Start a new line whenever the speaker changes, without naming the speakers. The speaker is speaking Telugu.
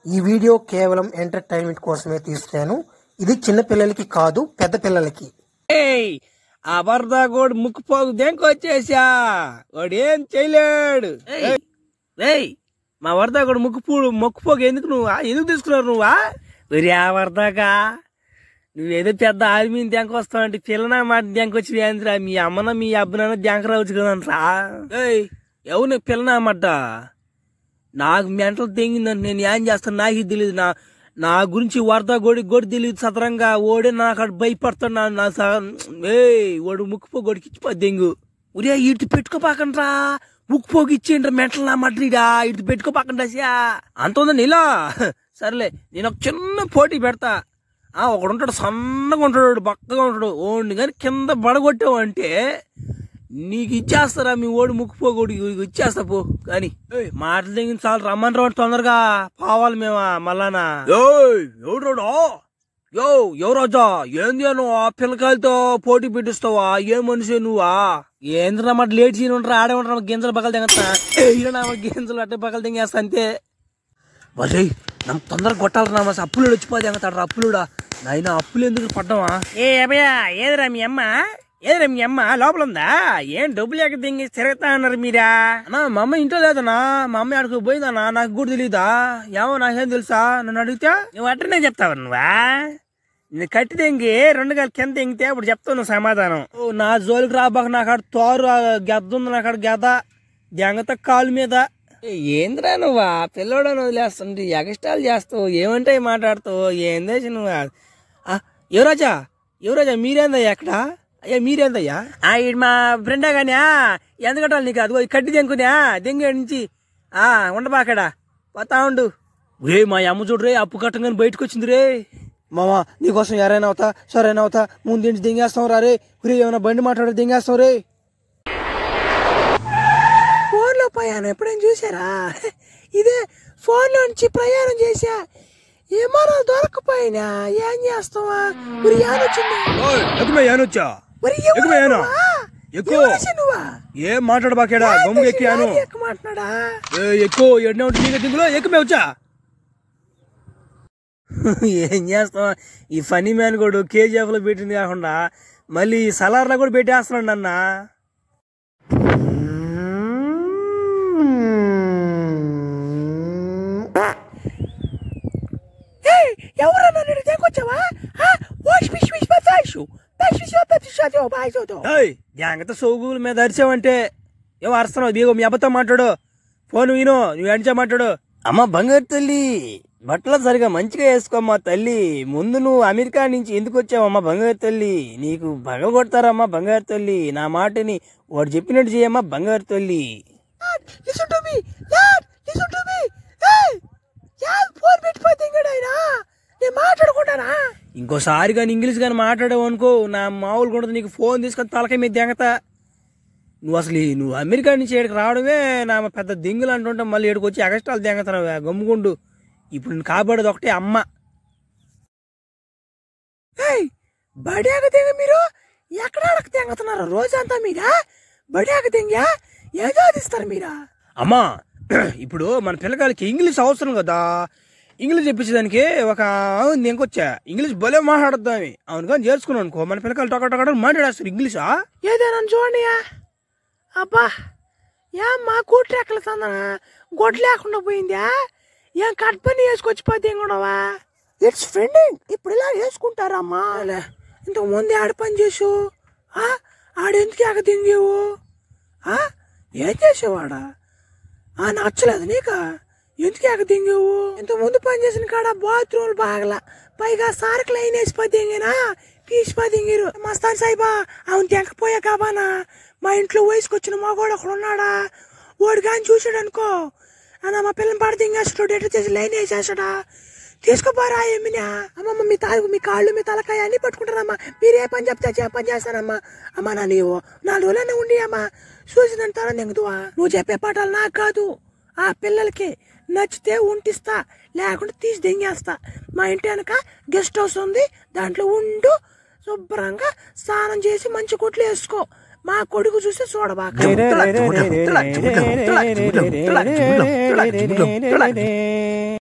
ఈ వీడియో కేవలం ఎంటర్టైన్మెంట్ కోసమే తీస్తాను. ఇది చిన్న పిల్లలకి కాదు, పెద్ద పిల్లలకి.
ఆ వరదాగోడు ముక్కుపోగు దెంకొచ్చేసా, వాడు ఏం చేయలేడు. మా వరదాగోడు మొక్కుపోగు ఎందుకు తీసుకున్నారు నువ్వా? ఒరే ఆ వరదాగా, నువ్వేదో పెద్ద ఆర్మీని దెంకొస్తావు అంటే పిల్లనా మాట దెంకొచ్చి ఏంద్రా? మీ అమ్మన మీ అబ్బనన్నా దెంకరావచ్చు కదంట్రా. ఎవరు పిల్లనా మాట? నాకు మెంటల్ తెంగిందని నేను ఏం చేస్తాను నాకు తెలియదు. నా గురించి వరద గోడి తెలియదు సదరంగా. ఓడే నాకు భయపడుతున్నా. ఓడు ముక్కుపోగోడికి ఇచ్చిపో దెంగు. ఉరే ఇటు పెట్టుకోపాకండ్రా, ముక్కుపోగి ఇచ్చేయండి మెంటల్ నా మడ్రీడా. ఇటు పెట్టుకోపాకండ్రా. అంత ఉందండి ఇలా. సర్లే, నేను ఒక చిన్న పోటీ పెడతా. ఒకడుంటాడు, సన్నగా ఉంటాడు, బక్కగా ఉంటాడు. ఓడిని కానీ కింద బడగొట్టావు అంటే నీకు ఇచ్చేస్తారా మీ ఓడి ముక్కుపోగోడికి ఇచ్చేస్తా పో. కానీ మాటలు తెగిన చాలు, రమ్మని రావండి తొందరగా పోవాలి మేమా మళ్ళానా. ఎవరాజా ఏంది నువ్వు ఆ పిల్లకాయలతో పోటీ పెట్టిస్తావా? ఏ మనిషి నువ్వా? ఏంద్రా మాట లేట్ చేయను ఉంటారా? ఆడే ఉంటారా గింజలు బగలు తెగస్తా, గింజలు అట్టే బగలు తెగేస్తా అంతే. వరే నమ్మ తొందరగా కొట్టాలరా, మా అప్పులుడు వచ్చిపోతే ఎంగతాడు. అప్పులుడా నాయన, అప్పులు ఎందుకు పడ్డావా? ఏదిరా మీ అమ్మ లోపల ఉందా? ఏం డబ్బులు ఎక్కడ దింగి తిరుగుతా అన్నారు మీరా? అన్నా మా అమ్మ ఇంట్లో లేదన్నా, మా అమ్మ ఆడికి పోయిందన్నా. నాకు కూడా తెలీదా? ఏమో నాకేం తెలుసా? నన్ను అడిగితే నువ్వు అట్టనే చెప్తావు. నువ్వా నేను కట్టి తెంగి 2 గల కింద తెంగితే అప్పుడు చెప్తావు నువ్వు సమాధానం. నా జోలికి రాబాక, నాకు ఆడ తోరు గెద్ద ఉంది, నాకు ఆడ గెద దెంగత కాలు మీద. ఏంద్రా నువ్వా పిల్లోడని వదిలేస్తుంటే ఎగస్టాలు చేస్తావు, ఏమంటే మాట్లాడుతావు, ఏందే నువ్వు? ఎవరాజా మీరేందయ్యా అక్కడ? అయ్యా మీరేందయ్యా? ఇది మా ఫ్రెండా కానీ ఎంత కట్టాలి నీకు? అది కట్టి దెంకునా దెంగే నుంచి ఉండబాకడా పోతా ఉండు. మా అమ్మ చూడరే అప్పు కట్టంగానే బయటకు వచ్చింది రే.
మామా నీకోసం ఎవరైనా అవుతా సరైనా అవుతా ముందు దెంగేస్తాం రా రే. ఏమైనా బండి మాట్లాడే దెంగేస్తాం రే. ఫోన్లో ప్రయాణం ఎప్పుడైనా చూసారా? ఇదే ఫోన్లో నుంచి ప్రయాణం చేసా. ఏమన్నా దొరకపోయినా ఏం చేస్తావా?
యానొచ్చా ఏం మాట్లాడబాకేడా? గమ్ము ఎక్కాను
మాట్లాడా
ఎక్కువ ఎన్నో దిగులో ఎక్కువే వచ్చా. ఏం చేస్తావా? ఈ ఫనీ మ్యాన్ కూడా కేజీఎఫ్ లో పెట్టింది కాకుండా మళ్ళీ సలార్లో కూడా పెట్టేస్తున్నాడు అన్న.
ఎవరన్నా నేను తెగొచ్చావా?
జాగ్రత్త సోగుల మీద అరిచావంటే ఏమో అరుస్తున్నావు. బీగో మీ అబ్బతో మాట్లాడు, ఫోన్ విను, నువ్వు ఎంచా మాట్లాడు. అమ్మ బంగారు తల్లి, బట్టలు సరిగా మంచిగా వేసుకోమ్మా తల్లి. ముందు నువ్వు అమెరికా నుంచి ఎందుకు వచ్చావమ్మా బంగారు తల్లి? నీకు బగ కొడతారమ్మా బంగారు తల్లి. నా మాటని వాడు చెప్పినట్టు చేయమ్మా బంగారు తల్లి.
మాట్లాడుకుంటానా?
ఇంకోసారి కానీ ఇంగ్లీష్ కానీ మాట్లాడావు అనుకో, నా మామూలు కూడా నీకు ఫోన్ తీసుకొని తలకాయ మీద దెంగతా. నువ్వు అమెరికా నుంచి ఏడికి రావడమే నా పెద్ద దింగులు అంటుంటే మళ్ళీ ఏడికి వచ్చి ఎగస్ట్రాలు దెంగతున్నావా? గమ్ముకుండు. ఇప్పుడు నేను కాబడేది ఒకటే అమ్మ. బడియాక తెంగ మీరు ఎక్కడ తెంగుతున్నారు రోజంతా? మీరా బడియాక తెంగా ఏదో ఇస్తారు మీరా? అమ్మా ఇప్పుడు మన పిల్లకాయలకి ఇంగ్లీష్ అవసరం కదా. ఇంగ్లీష్ చెప్పించడానికి ఒక ఇంకొచ్చా ఇంగ్లీష్ భలే మాట్లాడద్దామి. అవును కానీ చేర్చుకున్నాను అనుకో, మన పిల్లకాయలు టొక్క మాట్లాడేస్తారు ఇంగ్లీషా.
ఏదైనా చూడండి. అబ్బా మా కూట్లు ఎక్కల సందన గొడ్లు లేకుండా పోయిందా? ఏం కట్ పని వేసుకొచ్చిపోతే ఇంకొనవా? It's friending. ఇప్పుడు ఇలా వేసుకుంటారమ్మా. ఇంతకు ముందే ఆడ పని చేసు ఆడెందుకు ఎక్క తింగేవు? ఏం చేసేవాడా? నచ్చలేదు నీకా? ఎందుకు ఎక్క తింగేవు? ఇంత ముందు పని చేసిన కాడ బాత్రూమ్లు బాగలా, పైగా సారకు లైన్ వేసిపోతేంగేనా తీసిపోతేంగారు. మస్తాన్ సాయిబా అవును తెంకపోయా కాబానా? మా ఇంట్లో వయసుకొచ్చిన మగోడు ఒకడు ఉన్నాడా? వాడు కానీ చూసాడు అనుకో, మా పిల్లని పాడు తింగేస్తాడు, ఎట్లా చేసి లైన్ వేసేస్తాడా? తీసుకోపోరా ఏమినా? అమ్మమ్మ మీ కాళ్ళు మీ తలకాయ అన్ని పట్టుకుంటారమ్మా. మీరు ఏ పని చెప్తే పని చేస్తానమ్మా. అమ్మా నా నీవు 4 రోజులనే ఉండి అమ్మా చూసిన తర్వాత నెంగుతువా? నువ్వు చెప్పే పాఠాలు నాకు కాదు, ఆ పిల్లలకి. నచ్చితే ఉంటిస్తా, లేకుండా తీసి దెంగేస్తా. మా ఇంటి వెనక గెస్ట్ హౌస్ ఉంది, దాంట్లో ఉండు, శుభ్రంగా స్నానం చేసి మంచి కొట్లు వేసుకో. మా కొడుకు చూసి చూడబాక.